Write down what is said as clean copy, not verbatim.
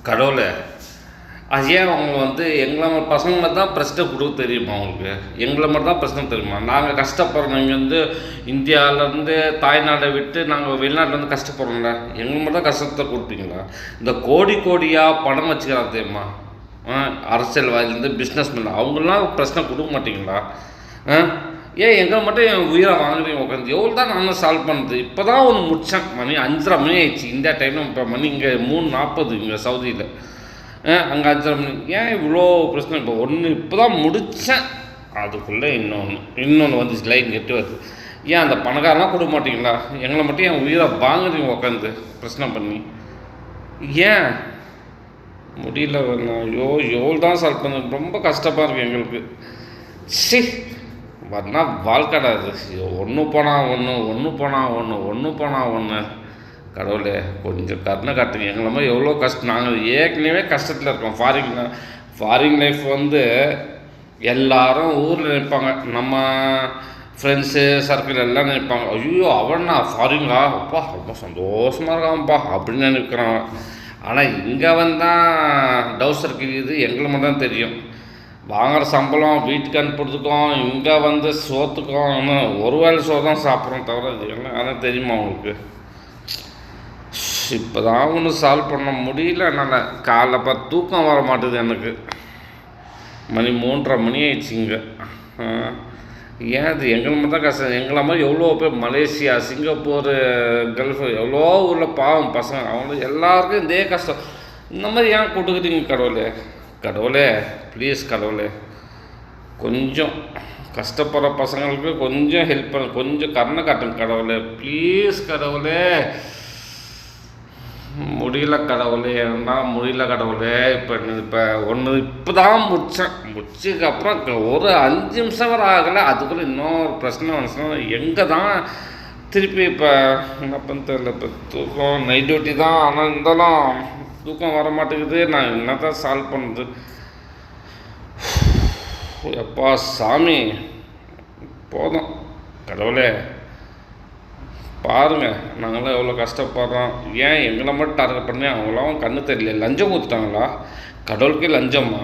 கடவுளே! அது ஏன் அவங்க எங்கள பசங்கள தான் பிரச்சனை குடுக்க தெரியுமா அவங்களுக்கு? எங்கள மட்டும் தான் பிரச்சனை தெரியுமா? நாங்க கஷ்டப்படுறோம். இங்கேருந்து இந்தியாவிலேருந்து தாய்நாட விட்டு நாங்க வெளிநாட்டிலேருந்து கஷ்டப்படுறோம்ல. எங்களுக்கு மட்டும் தான் கஷ்டத்த குடுப்பீங்களா? இந்த கோடி கோடியா பணம் வச்சுக்கிறாங்க தெரியுமா? அரசியல்வாதிலேருந்து பிஸ்னஸ்மேன் அவங்களாம் பிரச்சனை குடுக்க மாட்டீங்களா? ஆ? ஏன் எங்களை மட்டும் என் உயிரை வாங்குறீங்க உட்காந்து? எவ்வளோ தான் நானும் சால்வ் பண்ணுறது? இப்போ தான் ஒன்று முடித்தேன். மணி 5:30 மணி ஆயிடுச்சு இந்தியா டைமில். இப்போ மணி இங்கே 3:40 இங்கே சவுதியில். அங்கே 5:30 மணி. ஏன் இவ்வளோ பிரச்சனை? இப்போ ஒன்று இப்போ தான் முடித்தேன். அதுக்குள்ளே இன்னொன்று வந்துச்சு, லைன் கெட்டு வருது. ஏன் அந்த பணக்காரெலாம் கொடுக்க மாட்டிங்களா? எங்களை மட்டும் என் உயிரை வாங்குறீங்க உட்காந்து பிரச்சனை பண்ணி? ஏன் முடியல? ஐயோ எவ்வளோ தான் சால்வ் பண்ண, ரொம்ப கஷ்டமாக இருக்குது எங்களுக்கு. சி வரனா வாழ்க்கடா இது. ஒன்று போனால் ஒன்று. கடவுளே கொஞ்சம் கருணை காட்டுங்க. எங்களை மாதிரி எவ்வளோ கஷ்டம். நாங்கள் ஏற்கனவே கஷ்டத்தில் இருக்கோம். ஃபாரின் லைஃப் எல்லாரும் ஊரில் நினைப்பாங்க. நம்ம ஃப்ரெண்ட்ஸு சர்க்கிள் எல்லாம் நினைப்பாங்க, ஐயோ அவனா ஃபாரின்கா, அப்பா ரொம்ப சந்தோஷமாக இருக்கான்ப்பா அப்படின்னு நினைக்கிறாங்க. ஆனால் இங்கே வந்தால் டவுசர் கிழியுது எங்களை மட்டும் தான் தெரியும். வாங்குகிற சம்பளம் வீட்டுக்கு அனுப்புறதுக்கும் இங்கே சோத்துக்கும் ஒரு வேளை சோறு தான் சாப்பிட்றோம் தவிர எல்லாம் அதான் தெரியுமா அவங்களுக்கு? இப்போ தான் ஒன்று சால்வ் பண்ண முடியல என்னால். காலைல பார்த்து தூக்கம் வர மாட்டுது எனக்கு. மணி 3:30 மணி ஆயிடுச்சு இங்கே. ஏன் அது எங்களை மட்டும் தான் கஷ்டம்? எங்களை மாதிரி எவ்வளோ பேர் மலேசியா, சிங்கப்பூர், கல்ஃபு எவ்வளோ ஊரில் பாவம் பசங்க, அவங்களுக்கு எல்லாருக்கும் இதே கஷ்டம். இந்த மாதிரி ஏன் கொடுக்குறீங்க கடவுளே? ப்ளீஸ் கடவுளே, கொஞ்சம் கஷ்டப்படுற பசங்களுக்கு கொஞ்சம் ஹெல்ப் பண்ண, கொஞ்சம் கருணை காட்டுங்க கடவுளே, ப்ளீஸ் கடவுளே. முடியல கடவுளே, முடியல கடவுளே. இப்போ இப்போ தான் முடிச்சதுக்கப்புறம் ஒரு 5 நிமிஷம் வரை ஆகலை. அதுக்குள்ளே இன்னொரு பிரச்சனை வந்துச்சுன்னா எங்கே தான் திருப்பி இப்போ என்ன பண்ண தெரியல. இப்போ தூக்கம் நைட் டியூட்டி தான், ஆனால் இருந்தாலும் தூக்கம் வர மாட்டேங்குது. நான் என்ன தான் சால்வ் பண்ணுறது? எப்பா சாமி போதும் கடவுளே, பாருங்கள் நாங்களாம் எவ்வளோ கஷ்டப்படுறோம். ஏன் எங்களை மட்டும் டார்கெட் பண்ணி அவங்களாம் கண்ணு தெரியல? லஞ்சம் கொடுத்துட்டாங்களா? கடவுளுக்கே லஞ்சமா?